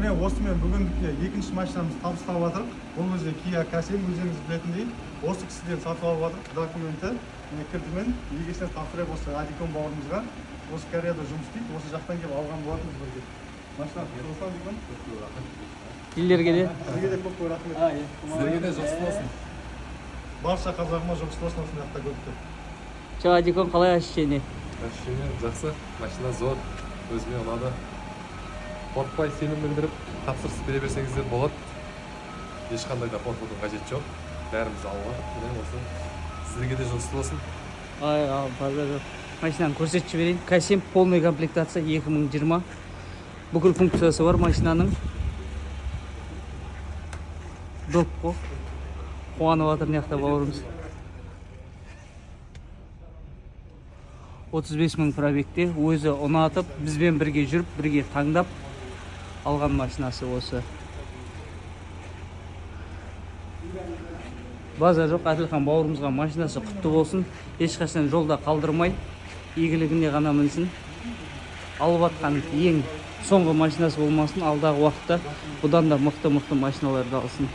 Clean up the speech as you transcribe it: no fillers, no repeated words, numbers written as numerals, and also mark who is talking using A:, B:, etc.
A: Міне осымен бүгіндікке екінші машинамызды табыстап жатырмық. Бұл өзі Kia K7, өзіңіз білетіндей. Осы кісіден сатып алып жатырмық. Документі кілтімен егесіне тапсырып осы Адикон бауырымызға. Осы Кореяда жұмыс істейді. Осы жақтан келіп алған болатынбыз бірге. Машина құтты болсын Адикон.
B: Сіздерге де.
A: Сізге де көп рахмет.
C: Сіздерге де жақсы болсын.
A: Барша қазағыма жұмыс болсын осындай жақта көптеп.
B: Ча, Адикон, қалай ощущение?
C: Ощущение жақсы. Машина зор. Өзіме ұнады. Қорықпай сенім білдіріп, тапсырыс бере берсеңіздер болады. Ешқандай да қорқудың қажеті жоқ. Бәріміз алға. Сіздерге де жұмыс болсын.
B: Базар жоқ. Машинаны көрсетіп жіберейін. К7 полный комплектация 2020. Бүкіл функциясы бар машинаның. Доп қой. Қуанып жатыр мына бауырымыз. 35 мың пробегте өзі ұнатып, бізбен бірге жүріп, бірге таңдап алған машинасы осы. Базар жоқ, Әділхан бауырымызға машинасы құтты болсын. Ешқашан жолда қалдырмай, игілігіне ғана мінсін. Алып атқан ең соңғы машинасы болмасын, алдағы уақытта бұдан да мықты машиналарды алсын.